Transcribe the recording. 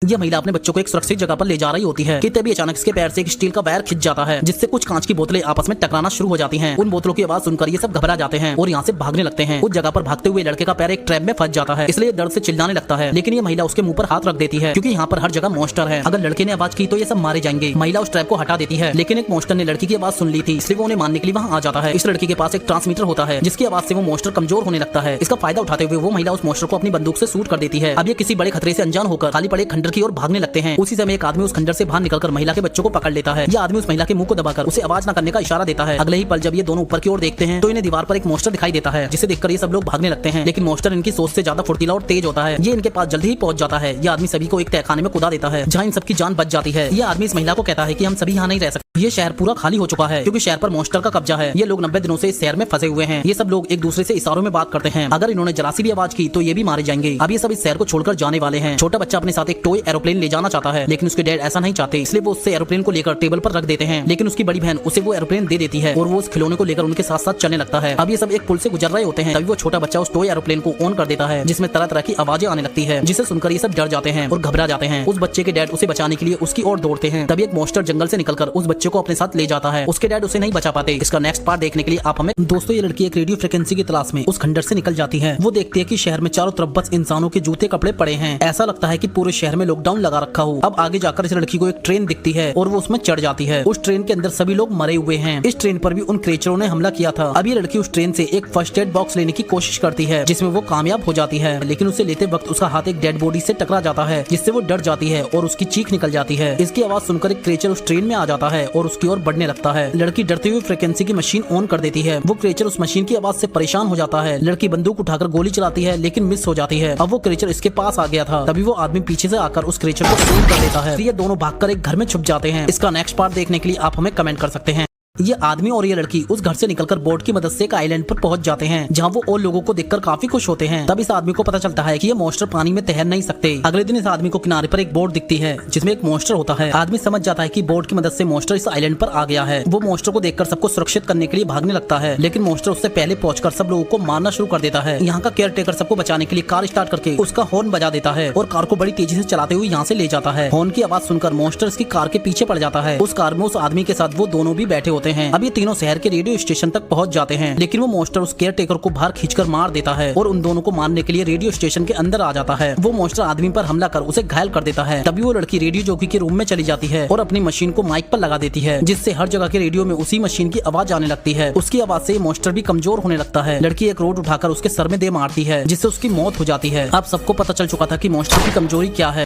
यह महिला अपने बच्चों को एक सुरक्षित जगह पर ले जा रही होती है कि तभी अचानक इसके पैर से एक स्टील का वायर खिंच जाता है, जिससे कुछ कांच की बोतलें आपस में टकराना शुरू हो जाती हैं। उन बोतलों की आवाज सुनकर ये सब घबरा जाते हैं और यहाँ से भागने लगते हैं। उस जगह पर भागते हुए लड़के का पैर एक ट्रैप में फंस जाता है, इसलिए दर्द से चिल्लाने लगता है। लेकिन ये महिला उसके मुंह पर हाथ रख देती है, क्योंकि यहाँ पर हर जगह मॉन्स्टर है। अगर लड़के ने आवाज की तो ये सब मारे जाएंगे। महिला उस ट्रैप को हटा देती है, लेकिन एक मॉन्स्टर ने लड़की की आवाज सुन ली थी, इसलिए वो उन्हें मारने के लिए वहाँ आ जाता है। इस लड़की के पास एक ट्रांसमीटर होता है, जिसकी आवाज से वो मॉन्स्टर कमजोर होने लगता है। इसका फायदा उठाते हुए वो महिला उस मॉन्स्टर को अपनी बंदूक से शूट कर देती है। अब ये किसी बड़े खतरे से अनजान होकर खाली पड़े खंडर की ओर भागने लगते हैं। उसी समय एक आदमी उस खंडर से बाहर निकलकर महिला के बच्चों को पकड़ लेता है। यह आदमी उस महिला के मुंह को दबाकर उसे आवाज न करने का इशारा देता है। अगले ही पल जब ये दोनों ऊपर की ओर देखते हैं तो इन्हें दीवार पर एक मॉन्स्टर दिखाई देता है, जिसे देखकर ये सब लोग भागने लगते हैं। लेकिन मॉन्स्टर इनकी सोच से ज्यादा फुर्तीला और तेज होता है। ये इनके पास जल्दी ही पहुंच जाता है। यह आदमी सभी को एक तहखाने में कुदा देता है, जहाँ इन सबकी जान बच जाती है। यह आदमी इस महिला को कहता है कि हम सभी यहाँ नहीं रह सकते। ये शहर पूरा खाली हो चुका है, क्योंकि शहर पर मॉन्स्टर का कब्जा है। ये लोग 90 दिनों से इस शहर में फंसे हुए हैं। ये सब लोग एक दूसरे से इशारों में बात करते हैं। अगर इन्होंने जरा सी भी आवाज की तो ये भी मारे जाएंगे। अब ये सब इस शहर को छोड़कर जाने वाले हैं। छोटा बच्चा अपने साथ एक टॉय एरोप्लेन ले जाना चाहता है, लेकिन उसके डैड ऐसा नहीं चाहते, इसलिए वो उससे एरोप्लेन को लेकर टेबल पर रख देते हैं। लेकिन उसकी बड़ी बहन उसे वो एरोप्लेन दे देती है और वो उस खिलौने को लेकर उनके साथ साथ चलने लगता है। अब ये सब एक पुल से गुजर रहे होते हैं, तभी वो छोटा बच्चा उस टॉय एरोप्लेन को ऑन कर देता है, जिसमें तरह तरह की आवाजें आने लगती है, जिसे सुनकर ये सब डर जाते हैं और घबरा जाते हैं। उस बच्चे के डैड उसे बचाने के लिए उसकी ओर दौड़ते हैं। तभी एक मॉन्स्टर जंगल से निकलकर उस बच्चे को अपने साथ ले जाता है। उसके डैड उसे नहीं बचा पाते। इसका नेक्स्ट पार्ट देखने के लिए आप हमें दोस्तों, ये लड़की एक रेडियो फ्रिक्वेंसी की तलाश में उस खंडर से निकल जाती है। वो देखती है कि शहर में चारों तरफ बस इंसानों के जूते कपड़े पड़े हैं। ऐसा लगता है कि पूरे शहर में लॉकडाउन लगा रखा हो। अब आगे जाकर इस लड़की को एक ट्रेन दिखती है और वो उसमें चढ़ जाती है। उस ट्रेन के अंदर सभी लोग मरे हुए हैं। इस ट्रेन पर भी उन क्रीचरों ने हमला किया था। अब ये लड़की उस ट्रेन से एक फर्स्ट एड बॉक्स लेने की कोशिश करती है, जिसमें वो कामयाब हो जाती है। लेकिन उसे लेते वक्त उसका हाथ एक डेड बॉडी से टकरा जाता है, जिससे वो डर जाती है और उसकी चीख निकल जाती है। इसकी आवाज सुनकर एक क्रीचर उस ट्रेन में आ जाता है और उसकी ओर बढ़ने लगता है। लड़की डरते हुए फ्रिक्वेंसी की मशीन ऑन कर देती है। वो क्रीचर उस मशीन की आवाज से परेशान हो जाता है। लड़की बंदूक उठाकर गोली चलाती है, लेकिन मिस हो जाती है। अब वो क्रीचर इसके पास आ गया था। तभी वो आदमी पीछे से आकर उस क्रीचर को शूट कर देता है। ये दोनों भागकर एक घर में छुप जाते हैं। इसका नेक्स्ट पार्ट देखने के लिए आप हमें कमेंट कर सकते हैं। ये आदमी और ये लड़की उस घर से निकलकर बोट की मदद से एक आइलैंड पर पहुंच जाते हैं, जहां वो और लोगों को देखकर काफी खुश होते हैं। तब इस आदमी को पता चलता है कि ये मॉन्स्टर पानी में तैर नहीं सकते। अगले दिन इस आदमी को किनारे पर एक बोट दिखती है, जिसमें एक मॉन्स्टर होता है। आदमी समझ जाता है कि बोट की मदद से मॉन्स्टर इस आइलैंड पर आ गया है। वो मॉन्स्टर को देखकर सबको सुरक्षित करने के लिए भागने लगता है, लेकिन मॉन्स्टर उससे पहले पहुंचकर सब लोगों को मारना शुरू कर देता है। यहाँ का केयर टेकर सबको बचाने के लिए कार स्टार्ट करके उसका हॉर्न बजा देता है और कार को बड़ी तेजी से चलाते हुए यहाँ से ले जाता है। हॉर्न की आवाज सुनकर मॉन्स्टर इसकी कार के पीछे पड़ जाता है। उस कार में उस आदमी के साथ वो दोनों भी बैठे होते हैं। अब ये तीनों शहर के रेडियो स्टेशन तक पहुंच जाते हैं, लेकिन वो मॉन्स्टर उस केयर टेकर को बाहर खींचकर मार देता है और उन दोनों को मारने के लिए रेडियो स्टेशन के अंदर आ जाता है। वो मॉन्स्टर आदमी पर हमला कर उसे घायल कर देता है। तभी वो लड़की रेडियो जॉकी के रूम में चली जाती है और अपनी मशीन को माइक पर लगा देती है, जिससे हर जगह के रेडियो में उसी मशीन की आवाज आने लगती है। उसकी आवाज से मॉन्स्टर भी कमजोर होने लगता है। लड़की एक रोड उठाकर उसके सर में दे मारती है, जिससे उसकी मौत हो जाती है। अब सबको पता चल चुका था कि मॉन्स्टर की कमजोरी क्या है।